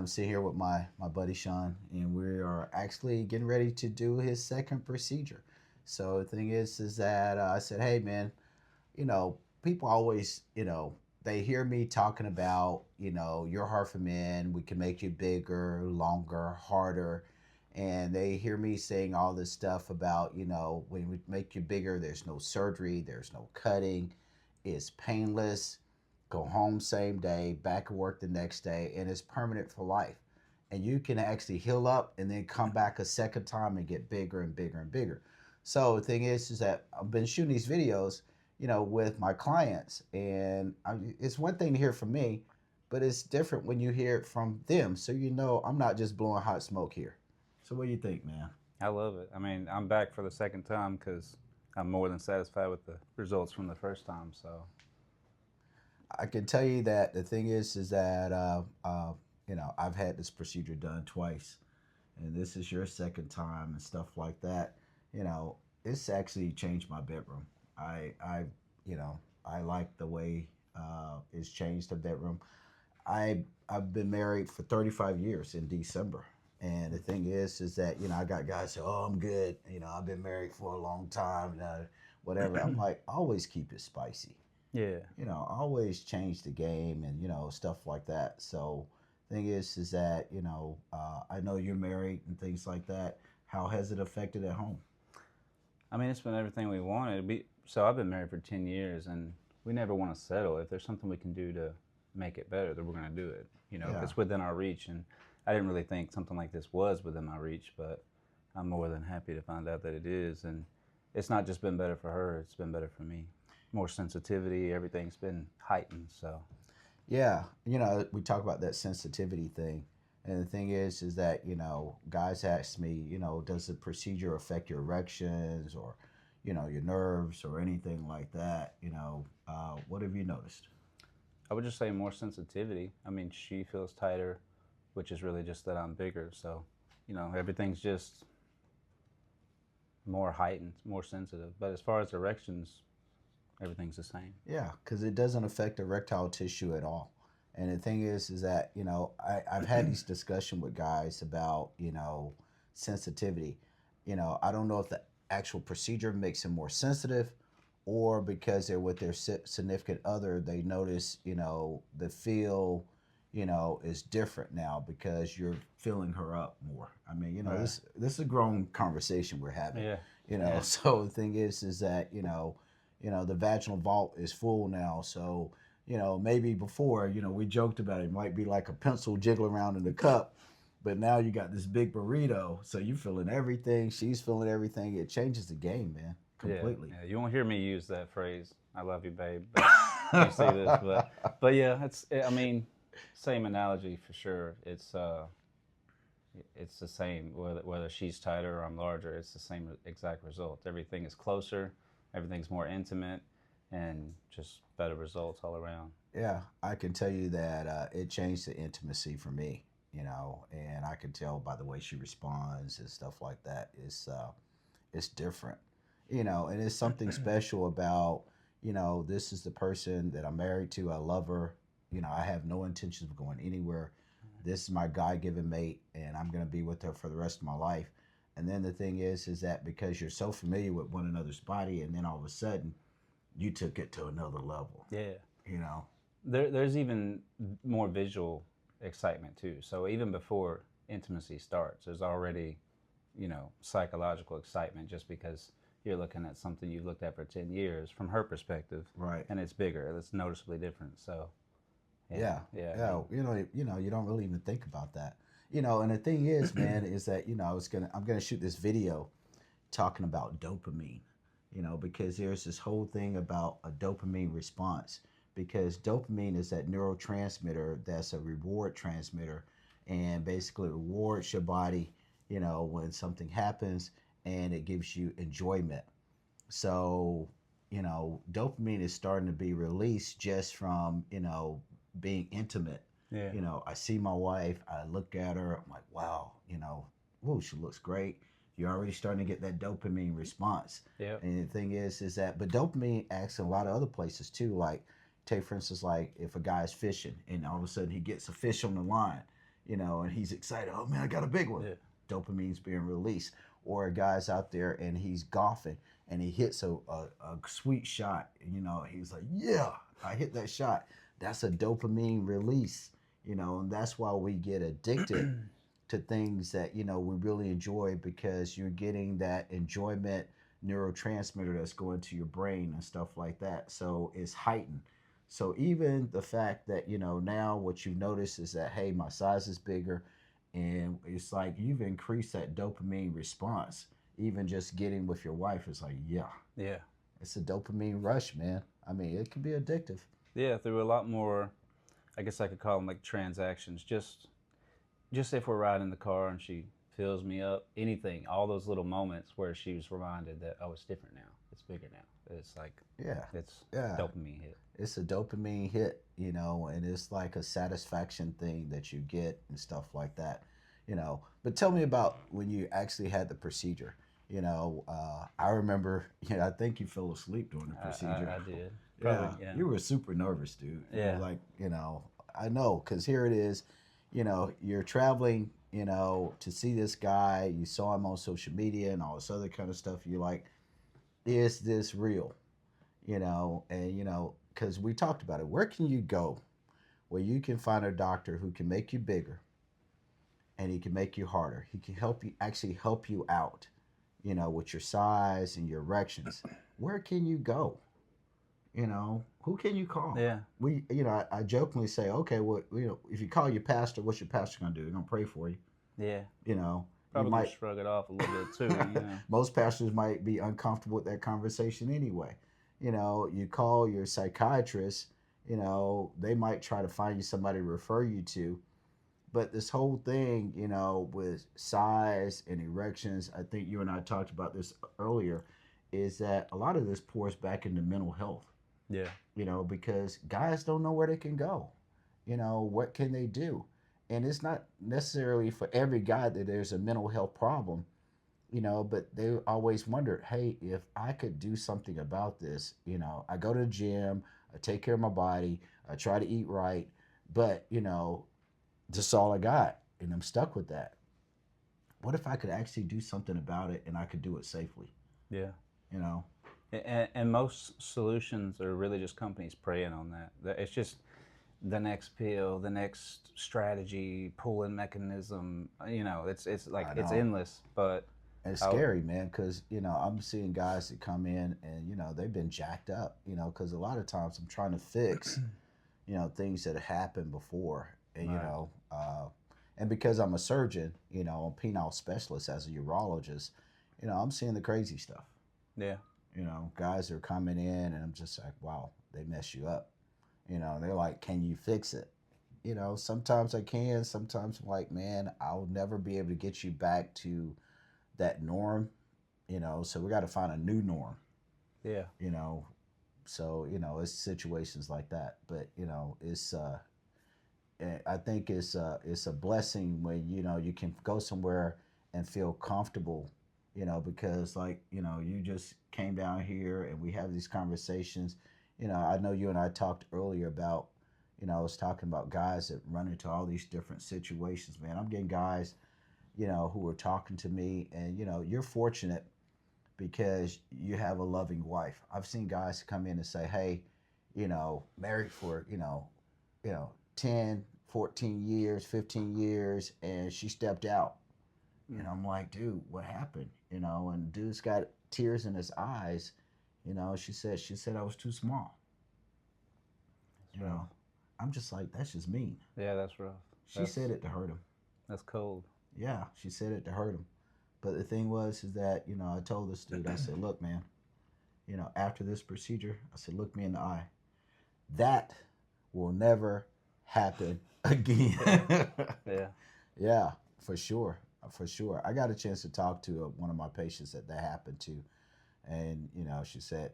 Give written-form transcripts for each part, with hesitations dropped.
I'm sitting here with my buddy Sean, and we are actually getting ready to do his second procedure. So the thing is that I said, hey man, you know, people always, they hear me talking about, your heart for men. We can make you bigger, longer, harder. And they hear me saying all this stuff about, when we make you bigger, there's no surgery, there's no cutting, it's painless. Go home same day, back at work the next day, and it's permanent for life. And you can actually heal up and then come back a second time and get bigger and bigger and bigger. So the thing is that I've been shooting these videos, with my clients, and it's one thing to hear from me, but it's different when you hear it from them. So I'm not just blowing hot smoke here. So what do you think, man? I love it. I mean, I'm back for the second time because I'm more than satisfied with the results from the first time. So, I can tell you that the thing is that I've had this procedure done twice, and this is your second time and stuff like that. You know, it's actually changed my bedroom. You know, I like the way it's changed the bedroom. I've been married for 35 years in December. And the thing is that, I got guys say, oh, I'm good. I've been married for a long time, whatever. I'm like, always keep it spicy. yeah. Always change the game and, stuff like that. So thing is that, I know you're married and things like that. How has it affected at home? I mean, it's been everything we wanted. So I've been married for 10 years, and we never want to settle. If there's something we can do to make it better, then we're going to do it. If Yeah. it's within our reach. And I didn't really think something like this was within my reach, but I'm more than happy to find out that it is. And it's not just been better for her, it's been better for me. More sensitivity, everything's been heightened. So, Yeah, we talk about that sensitivity thing, and the thing is that guys ask me, does the procedure affect your erections or, your nerves or anything like that? What have you noticed? I would just say more sensitivity. I mean, she feels tighter, which is really just that I'm bigger. So, everything's just more heightened, more sensitive. But as far as erections, everything's the same. Yeah, because it doesn't affect erectile tissue at all. And the thing is that I've had these discussion with guys about sensitivity. I don't know if the actual procedure makes them more sensitive, or because they're with their significant other, they notice the feel is different now because you're filling her up more. I mean, Right. this is a grown conversation we're having. Yeah. Yeah. So the thing is that the vaginal vault is full now. So maybe before we joked about it might be like a pencil jiggle around in the cup, but now you got this big burrito, so you feeling everything, she's feeling everything. It changes the game, man, completely. Yeah. You won't hear me use that phrase, "I love you, babe." But you see this, but yeah, I mean, same analogy for sure. It's the same whether she's tighter or I'm larger. It's the same exact result. Everything is closer, everything's more intimate, and just better results all around. Yeah, I can tell you that it changed the intimacy for me, and I can tell by the way she responds and stuff like that. It's different, and it's something special about, this is the person that I'm married to. I love her. I have no intentions of going anywhere. This is my God-given mate, and I'm going to be with her for the rest of my life. And then the thing is that because you're so familiar with one another's body, and then all of a sudden, you took it to another level. Yeah. You know. There's even more visual excitement too. So even before intimacy starts, there's already, psychological excitement just because you're looking at something you've looked at for 10 years from her perspective, Right. and it's bigger. It's noticeably different. So, Yeah. yeah. Yeah. You don't really even think about that. And the thing is, man, is that I'm gonna shoot this video talking about dopamine. Because there's this whole thing about a dopamine response. Because dopamine is that neurotransmitter that's a reward transmitter, and basically rewards your body, when something happens, and it gives you enjoyment. So, dopamine is starting to be released just from, being intimate. Yeah. I see my wife, I look at her, I'm like, wow, whoa, she looks great. You're already starting to get that dopamine response. Yeah. And the thing is that, but dopamine acts in a lot of other places too. Like, take for instance, like if a guy's fishing and all of a sudden he gets a fish on the line, and he's excited. Oh man, I got a big one. Yeah. Dopamine's being released. Or a guy's out there and he's golfing and he hits a sweet shot. He's like, yeah, I hit that shot. That's a dopamine release, and that's why we get addicted to things that, we really enjoy because you're getting that enjoyment neurotransmitter that's going to your brain and stuff like that. So it's heightened. So even the fact that, now what you've noticed is that, hey, my size is bigger, and it's like you've increased that dopamine response. Even just getting with your wife is like, yeah, Yeah. it's a dopamine rush, man. I mean, it can be addictive. Yeah, through a lot more, I guess I could call them like transactions. Just if we're riding in the car and she fills me up, anything, all those little moments where she was reminded that, oh, it's different now, it's bigger now. It's like, Yeah, it's yeah. dopamine hit. It's a dopamine hit, and it's like a satisfaction thing that you get and stuff like that. But tell me about when you actually had the procedure. I remember, I think you fell asleep during the procedure. I did. Probably, Yeah, yeah. you were super nervous, dude. You Yeah. were like, I know, because here it is, you're traveling, to see this guy. You saw him on social media and all this other kind of stuff. You're like, is this real? Because we talked about it. Where can you go where you can find a doctor who can make you bigger and he can make you harder? He can actually help you out, with your size and your erections. Where can you go? Who can you call? Yeah. I jokingly say, okay, well, if you call your pastor, what's your pastor gonna do? They're gonna pray for you. Yeah. You know, you Probably might. shrug it off a little bit too. Most pastors might be uncomfortable with that conversation anyway. You call your psychiatrist. They might try to find you somebody to refer you to. But this whole thing, with size and erections, I think you and I talked about this earlier, is that a lot of this pours back into mental health. Yeah. Because guys don't know where they can go. What can they do? And it's not necessarily for every guy that there's a mental health problem, but they always wondered, hey, if I could do something about this, I go to the gym, I take care of my body, I try to eat right, but, that's all I got, and I'm stuck with that. What if I could actually do something about it and I could do it safely? Yeah. You know? And most solutions are really just companies preying on that. It's just the next pill, the next strategy, pulling mechanism. It's like I it's know. endless. But And it's how? scary, man, because, I'm seeing guys that come in and, they've been jacked up, because a lot of times I'm trying to fix, things that have happened before. And, Right. and because I'm a surgeon, a penile specialist as a urologist, I'm seeing the crazy stuff. Yeah. Guys are coming in and I'm just like, wow, they mess you up. They're like, can you fix it? Sometimes I can. Sometimes I'm like, man, I'll never be able to get you back to that norm. So we got to find a new norm. Yeah. You know, so it's situations like that. But it's I think it's a blessing when you can go somewhere and feel comfortable. Because like you just came down here and we have these conversations. I know you and I talked earlier about. I was talking about guys that run into all these different situations. Man, I'm getting guys, who are talking to me, and you're fortunate because you have a loving wife. I've seen guys come in and say, hey, married for, 10, 14 years, 15 years, and she stepped out. And I'm like, dude, what happened? And dude's got tears in his eyes. She said I was too small. That's You rough. know, I'm just like, that's just mean. Yeah, that's rough. She said it to hurt him. That's cold. Yeah, she said it to hurt him. But the thing was, is that, I told this dude, I said, look, man, after this procedure, I said, look me in the eye. That will never happen again. Yeah. Yeah, for sure. For sure. I got a chance to talk to one of my patients that happened to. And,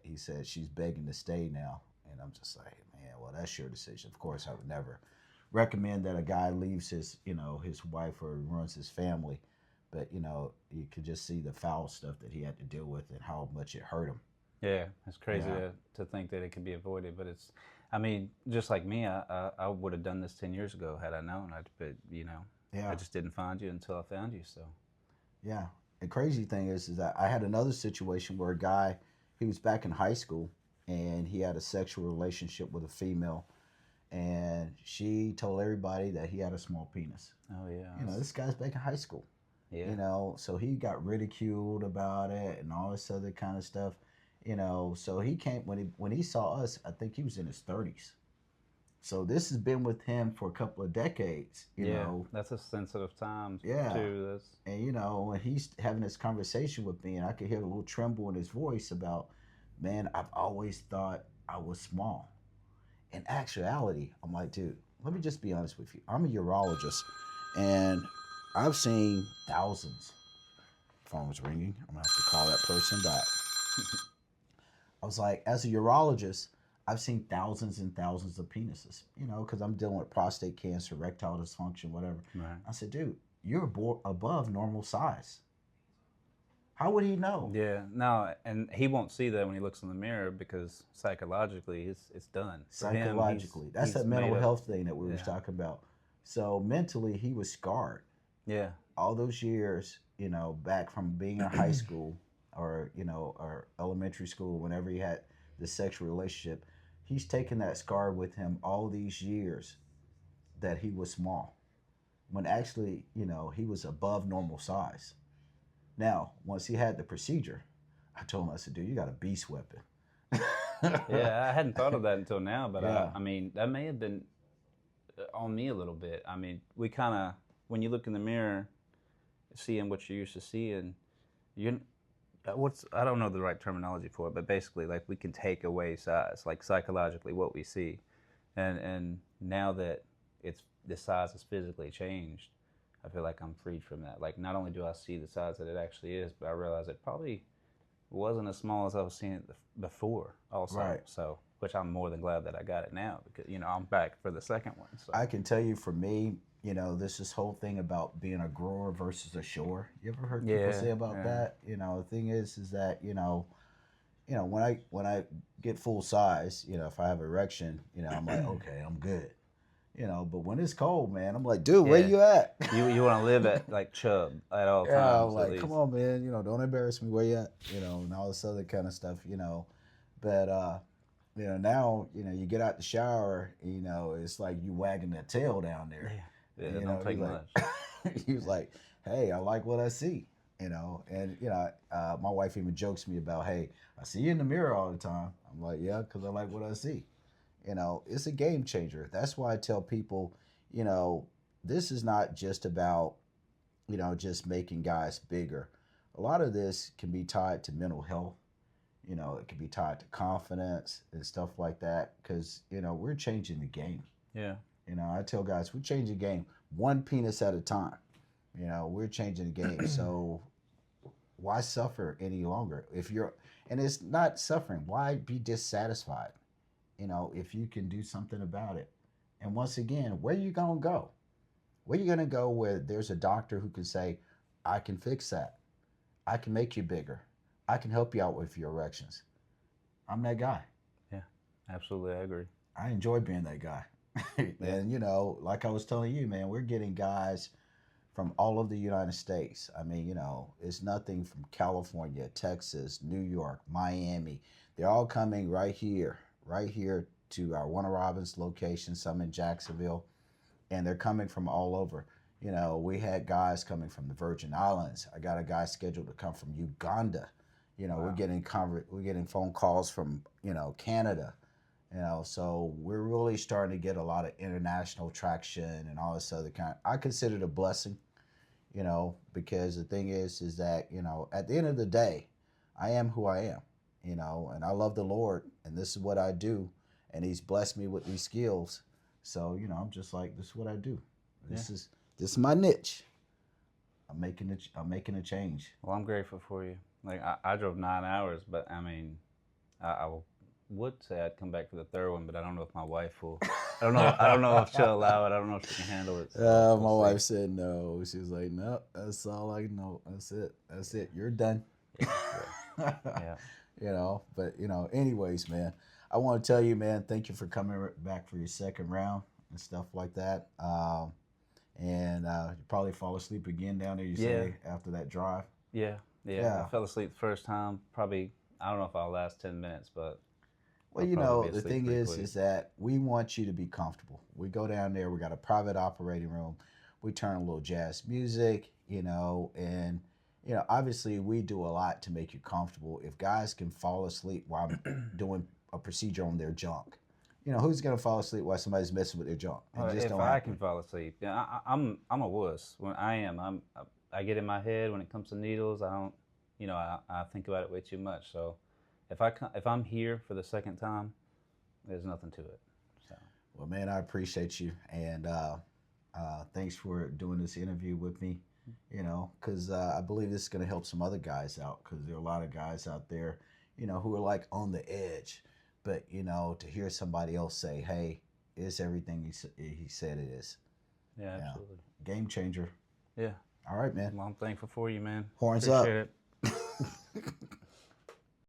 he said she's begging to stay now. And I'm just like, man, well, that's your decision. Of course, I would never recommend that a guy leaves his wife or ruins his family. But, you could just see the foul stuff that he had to deal with and how much it hurt him. Yeah, it's crazy Yeah. to think that it could be avoided, but I mean, just like me, I would have done this 10 years ago had I known. But I Yeah. just didn't find you until I found you. So Yeah. The crazy thing is that I had another situation where a guy, he was back in high school and he had a sexual relationship with a female, and she told everybody that he had a small penis. oh yeah, This guy's back in high school. yeah, So he got ridiculed about it and all this other kind of stuff. So he came when he saw us. I think he was in his 30s. So this has been with him for a couple of decades. yeah. That's a sensitive time Yeah. too. That's And when he's having this conversation with me, and I could hear a little tremble in his voice about, man, I've always thought I was small. In actuality, I'm like, dude, let me just be honest with you. I'm a urologist, and I've seen thousands. Phone was ringing. I'm gonna have to call that person back. I was like, as a urologist, I've seen thousands and thousands of penises. Because I'm dealing with prostate cancer, erectile dysfunction, whatever. right. I said, dude, you're above normal size. How would he know? Yeah, no, and he won't see that when he looks in the mirror because psychologically, it's done for him. Psychologically, that's He's that mental made up. health thing that we was Yeah, talking about. So mentally, he was scarred yeah, all those years. Back from being in high school or or elementary school, whenever he had the sexual relationship, he's taken that scar with him all these years that he was small, when actually, he was above normal size. Now, once he had the procedure, I told him, I said, dude, you got a beast weapon. yeah. I hadn't thought of that until now, but Yeah. I mean, that may have been on me a little bit. I mean, we kind of when you look in the mirror, seeing what you're used to seeing, you what's I don't know the right terminology for it, but basically, like we can take away size, like psychologically, what we see, and now that it's the size has physically changed, I feel like I'm freed from that. Like not only do I see the size that it actually is, but I realize it probably wasn't as small as I was seeing it before. Also, Right. so which I'm more than glad that I got it now because I'm back for the second one. So I can tell you for me, this whole thing about being a grower versus a shower. You ever heard people yeah, say about yeah, that? The thing is that when I get full size, if I have erection, I'm like, okay, I'm good. But when it's cold, man, I'm like, dude, where yeah. you at? You want to live at like chub at all Yeah, I'm times at like, come least. on, man, don't embarrass me. Where you at? And all this other kind of stuff. But now, you get out the shower, it's like you wagging that tail down there. Yeah, it don't take He's much. like, he was like, hey, I like what I see. And my wife even jokes me about, hey, I see you in the mirror all the time. I'm like, yeah, because I like what I see. It's a game changer. That's why I tell people, you know, this is not just about, just making guys bigger. A lot of this can be tied to mental health. It can be tied to confidence and stuff like that because, we're changing the game. Yeah, I tell guys, we're changing the game one penis at a time. We're changing the game. So why suffer any longer? And it's not suffering. Why be dissatisfied? If you can do something about it. And once again, where you going to go? Where you going to go where there's a doctor who can say, I can fix that. I can make you bigger. I can help you out with your erections. I'm that guy. yeah, absolutely, I agree. I enjoy being that guy. Yeah, And, like I was telling you, man, we're getting guys from all of the United States. I mean, it's nothing from California, Texas, New York, Miami. They're all coming right here to our Warner Robins location, some in Jacksonville, and they're coming from all over. We had guys coming from the Virgin Islands. I got a guy scheduled to come from Uganda. We're wow. getting phone calls from Canada. So we're really starting to get a lot of international traction and all this other kind. I consider it a blessing, because the thing is that at the end of the day, I am who I am, and I love the Lord, and this is what I do, and He's blessed me with these skills. So I'm just like, this is what I do. Yeah. This is my niche. I'm making a change. Well, I'm grateful for you. Like I drove 9 hours, but I mean, I would say I'd come back for the third one, but I don't know if my wife will. I don't know. I don't know if she'll allow it. I don't know if she can handle it. So My we'll wife see. said no. She was like, no, that's all I know. That's it. That's it. You're done. Yeah, yeah. But anyways, man, I want to tell you, man, thank you for coming back for your second round and stuff like that. and you probably fall asleep again down there. You Yeah, say after that drive. yeah, yeah. I Yeah. fell asleep the first time. Probably I don't know if I'll last 10 minutes, but Well, I'll probably be the asleep thing pretty quick. is that we want you to be comfortable. We go down there. We got a private operating room. We turn a little jazz music, and obviously we do a lot to make you comfortable. If guys can fall asleep while doing a procedure on their junk, who's gonna fall asleep while somebody's messing with their junk? It just If don't I can happen. fall asleep, yeah, I'm a wuss. When I am, I get in my head when it comes to needles. I don't, I think about it way too much. So if I'm here for the second time, there's nothing to it. So Well, man, I appreciate you, and thanks for doing this interview with me. Because I believe this is going to help some other guys out. Because there are a lot of guys out there, who are like on the edge. But to hear somebody else say, "Hey, it's everything he said it is." yeah, Yeah, absolutely. game changer. Yeah. All right, man. Well, I'm thankful for you, man. Horns Appreciate up. it.